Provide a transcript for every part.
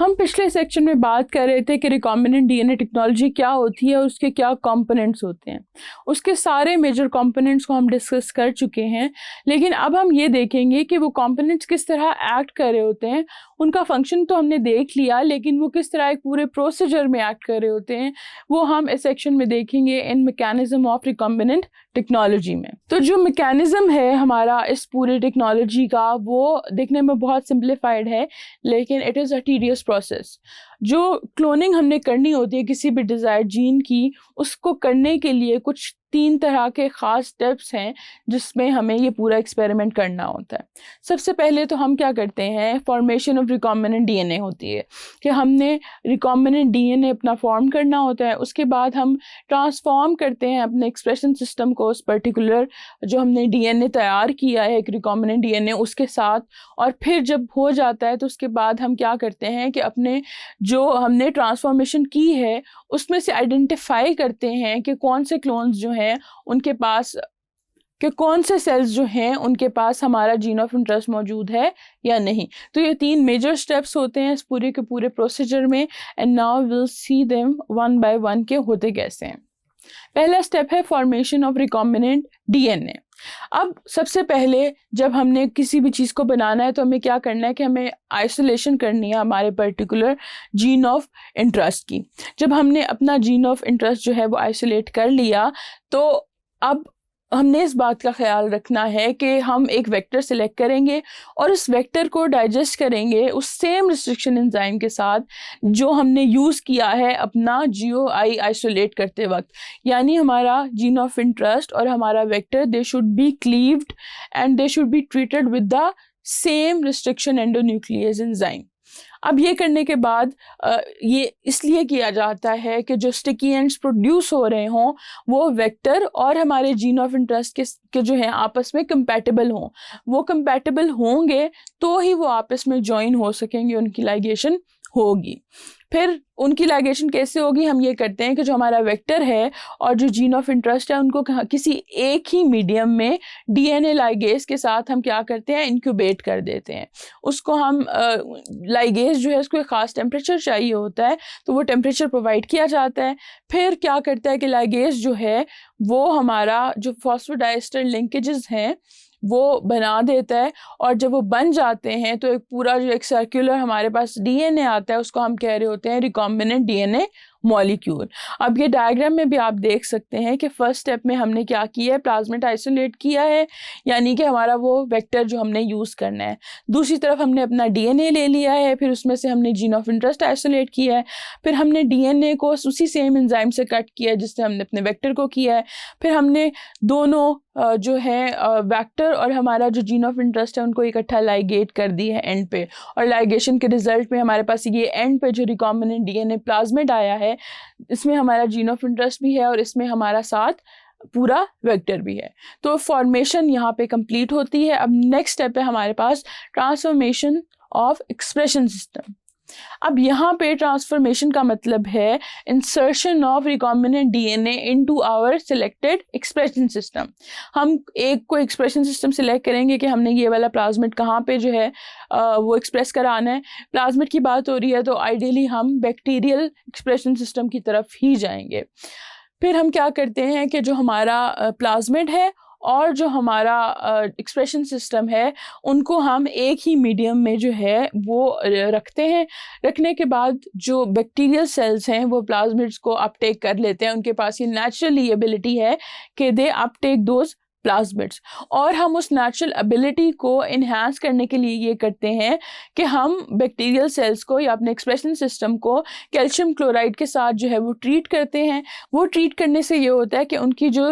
हम पिछले सेक्शन में बात कर रहे थे कि रिकॉम्बिनेंट डीएनए टेक्नोलॉजी क्या होती है और उसके क्या कंपोनेंट्स होते हैं। उसके सारे मेजर कंपोनेंट्स को हम डिस्कस कर चुके हैं, लेकिन अब हम ये देखेंगे कि वो कंपोनेंट्स किस तरह एक्ट कर रहे होते हैं। उनका फंक्शन तो हमने देख लिया, लेकिन वो किस तरह एक पूरे प्रोसीजर में एक्ट कर रहे होते हैं वो हम इस सेक्शन में देखेंगे इन मैकेनिज्म ऑफ रिकॉम्बिनेंट टेक्नोलॉजी में। तो जो मैकेनिज्म है हमारा इस पूरे टेक्नोलॉजी का, वो देखने में बहुत सिंप्लीफाइड है, लेकिन it is a tedious process. जो क्लोनिंग हमने करनी होती है किसी भी डिज़ायर्ड जीन की, उसको करने के लिए कुछ 3 तरह के ख़ास स्टेप्स हैं जिसमें हमें ये पूरा एक्सपेरिमेंट करना होता है। सबसे पहले तो हम क्या करते हैं, फॉर्मेशन ऑफ रिकॉम्बिनेंट डीएनए होती है कि हमने रिकॉम्बिनेंट डीएनए अपना फॉर्म करना होता है। उसके बाद हम ट्रांसफॉर्म करते हैं अपने एक्सप्रेशन सिस्टम को उस पर्टिकुलर जो हमने डीएनए तैयार किया है एक रिकॉम्बिनेंट डीएनए उसके साथ, और फिर जब हो जाता है तो उसके बाद हम क्या करते हैं कि अपने जो हमने ट्रांसफॉर्मेशन की है उसमें से आइडेंटिफाई करते हैं कि कौन से क्लोन्स जो हैं उनके पास, कि कौन से सेल्स जो हैं उनके पास हमारा जीन ऑफ इंटरेस्ट मौजूद है या नहीं। तो ये 3 मेजर स्टेप्स होते हैं इस पूरे के पूरे प्रोसीजर में, and now will see them one by one के होते कैसे हैं। पहला स्टेप है फॉर्मेशन ऑफ रिकॉम्बिनेंट डीएनए। अब सबसे पहले जब हमने किसी भी चीज़ को बनाना है तो हमें क्या करना है कि हमें आइसोलेशन करनी है हमारे पर्टिकुलर जीन ऑफ इंटरेस्ट की। जब हमने अपना जीन ऑफ इंटरेस्ट जो है वो आइसोलेट कर लिया, तो अब हमने इस बात का ख्याल रखना है कि हम एक वेक्टर सिलेक्ट करेंगे और उस वेक्टर को डाइजेस्ट करेंगे उस सेम रिस्ट्रिक्शन एंजाइम के साथ जो हमने यूज़ किया है अपना GOI आइसोलेट करते वक्त। यानी हमारा जीन ऑफ इंटरेस्ट और हमारा vector they should be cleaved and they should be treated with the same restriction endonuclease enzyme. अब ये करने के बाद ये इसलिए किया जाता है कि जो स्टिकी एंड्स प्रोड्यूस हो रहे हों वो वेक्टर और हमारे जीन ऑफ इंटरेस्ट के जो हैं आपस में कंपैटिबल हों। वो कंपैटिबल होंगे तो ही वो आपस में जॉइन हो सकेंगे, उनकी लाइगेशन होगी। फिर उनकी लाइगेशन कैसे होगी, हम ये करते हैं कि जो हमारा वेक्टर है और जो जीन ऑफ इंटरेस्ट है उनको किसी एक ही मीडियम में डीएनए लाइगेज के साथ हम क्या करते हैं, इंक्यूबेट कर देते हैं। उसको हम लाइगेज जो है उसको एक ख़ास टेम्परेचर चाहिए होता है, तो वो टेम्परेचर प्रोवाइड किया जाता है। फिर क्या करता है कि लाइगेज जो है वो हमारा जो फॉस्फोडाइस्टर लिंकेजेस हैं वो बना देता है, और जब वो बन जाते हैं तो एक पूरा जो एक सर्कुलर हमारे पास डीएनए आता है उसको हम कह रहे होते हैं रिकॉम्बिनेंट डीएनए मॉलिक्यूल। अब ये डायग्राम में भी आप देख सकते हैं कि फर्स्ट स्टेप में हमने क्या किया है, प्लाज्मिड आइसोलेट किया है, यानी कि हमारा वो वेक्टर जो हमने यूज़ करना है। दूसरी तरफ हमने अपना डीएनए ले लिया है, फिर उसमें से हमने जीन ऑफ इंटरेस्ट आइसोलेट किया है, फिर हमने डीएनए को उसी सेम एंजाइम से कट किया है जिससे हमने अपने वेक्टर को किया है। फिर हमने दोनों जो है वेक्टर और हमारा जो जीन ऑफ इंटरेस्ट है उनको इकट्ठा लाइगेट कर दी है एंड पे, और लाइगेशन के रिजल्ट में हमारे पास ये एंड पे जो रिकॉम्बिनेंट डीएनए प्लाज्मिड आया है, इसमें हमारा जीन ऑफ इंटरेस्ट भी है और इसमें हमारा साथ पूरा वेक्टर भी है। तो फॉर्मेशन यहाँ पे कंप्लीट होती है। अब नेक्स्ट स्टेप है हमारे पास ट्रांसफॉर्मेशन ऑफ एक्सप्रेशन सिस्टम। अब यहाँ पे ट्रांसफॉर्मेशन का मतलब है insertion of recombinant DNA into our selected expression system. हम एक को एक्सप्रेशन सिस्टम सिलेक्ट करेंगे कि हमने ये वाला प्लाज्मिड कहाँ पे जो है वो एक्सप्रेस कराना है। प्लाज्मिड की बात हो रही है तो आइडियली हम बैक्टीरियल एक्सप्रेशन सिस्टम की तरफ ही जाएंगे। फिर हम क्या करते हैं कि जो हमारा प्लाज्मिड है और जो हमारा एक्सप्रेशन सिस्टम है उनको हम एक ही मीडियम में जो है वो रखते हैं। रखने के बाद जो बैक्टीरियल सेल्स हैं वो प्लाज्मिड्स को अपटेक कर लेते हैं। उनके पास ये नेचुरली एबिलिटी है कि दे अपटेक दोज प्लाज्मिड्स, और हम उस नेचुरल एबिलिटी को इन्हांस करने के लिए ये करते हैं कि हम बैक्टीरियल सेल्स को या अपने एक्सप्रेशन सिस्टम को कैल्शियम क्लोराइड के साथ जो है वो ट्रीट करते हैं। वो ट्रीट करने से ये होता है कि उनकी जो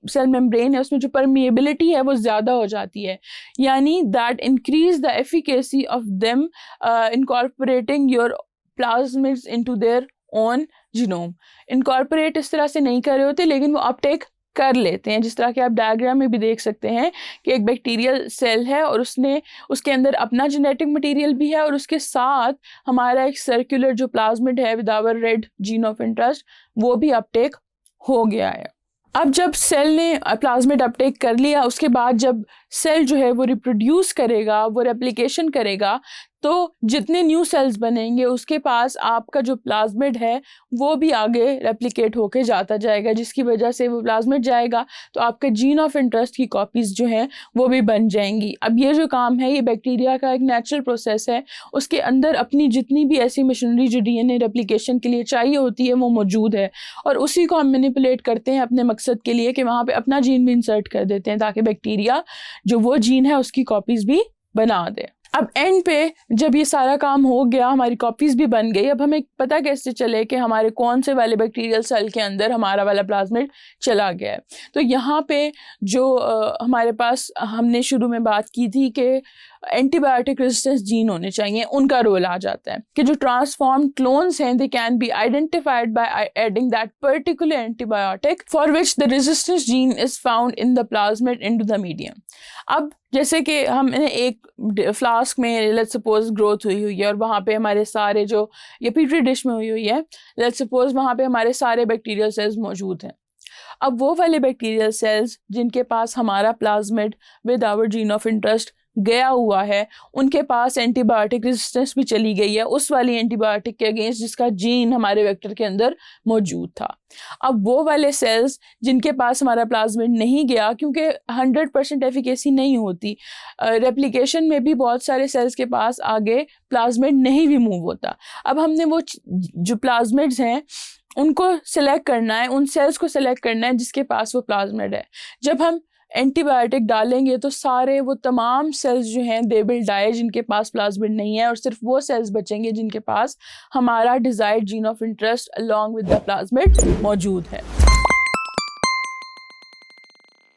सेल मेम्ब्रेन है उसमें जो परमिएबिलिटी है वो ज़्यादा हो जाती है, यानी that increase the efficacy of them incorporating your plasmids into their own genome. Incorporate इस तरह से नहीं कर रहे होते, लेकिन वो अपटेक कर लेते हैं। जिस तरह के आप डायग्राम में भी देख सकते हैं कि एक बैक्टीरियल सेल है और उसके अंदर अपना जेनेटिक मटेरियल भी है और उसके साथ हमारा एक सर्कुलर जो प्लाज्मिड है with our red gene of interest वो भी अपटेक हो गया है। अब जब सेल ने प्लाज्मिड अपटेक कर लिया, उसके बाद जब सेल जो है वो रिप्रोड्यूस करेगा, वो रेप्लिकेशन करेगा, तो जितने न्यू सेल्स बनेंगे उसके पास आपका जो प्लाज्मिड है वो भी आगे रेप्लिकेट होके जाता जाएगा, जिसकी वजह से वो प्लाज्मिड जाएगा तो आपके जीन ऑफ इंटरेस्ट की कॉपीज़ जो हैं वो भी बन जाएंगी। अब ये जो काम है ये बैक्टीरिया का एक नेचुरल प्रोसेस है, उसके अंदर अपनी जितनी भी ऐसी मशीनरी जो डीएनए रेप्लिकेशन के लिए चाहिए होती है वो मौजूद है, और उसी को हम मैनिपुलेट करते हैं अपने मकसद के लिए कि वहाँ पे अपना जीन भी इंसर्ट कर देते हैं ताकि बैक्टीरिया जो वो जीन है उसकी कॉपीज़ भी बना दे। अब एंड पे जब ये सारा काम हो गया, हमारी कॉपीज़ भी बन गई, अब हमें पता कैसे चले कि हमारे कौन से वाले बैक्टीरियल सेल के अंदर हमारा वाला प्लाज्मिड चला गया है। तो यहाँ पे जो हमारे पास हमने शुरू में बात की थी कि एंटीबायोटिक रेजिस्टेंस जीन होने चाहिए, उनका रोल आ जाता है कि जो ट्रांसफॉर्म क्लोन्स हैं they can be identified by adding that particular antibiotic for which the resistance gene is found in the plasmid into the medium. अब जैसे कि हमने एक फ्लास्क में लेट्स सपोज ग्रोथ हुई है और वहाँ पे हमारे सारे जो ये पेट्री डिश में हुई है, लेट्स सपोज वहाँ पे हमारे सारे बैक्टीरियल सेल्स मौजूद हैं। अब वो वाले बैक्टीरियल सेल्स जिनके पास हमारा plasmid with our gene of interest गया हुआ है, उनके पास एंटीबायोटिक रेजिस्टेंस भी चली गई है उस वाली एंटीबायोटिक के अगेंस्ट जिसका जीन हमारे वेक्टर के अंदर मौजूद था। अब वो वाले सेल्स जिनके पास हमारा प्लाज्मिड नहीं गया, क्योंकि 100% एफिकेसी नहीं होती, रेप्लिकेशन में भी बहुत सारे सेल्स के पास आगे प्लाज्मिड नहीं भी मूव होता। अब हमने वो जो प्लाज्मिड्स हैं उनको सेलेक्ट करना है, उन सेल्स को सेलेक्ट करना है जिसके पास वो प्लाज्मिड है। जब हम एंटीबायोटिक डालेंगे तो सारे वो तमाम सेल्स जो हैं दे विल डाई जिनके पास प्लाज्मिड नहीं है, और सिर्फ वो सेल्स बचेंगे जिनके पास हमारा desired gene of interest along with the plasmid मौजूद है।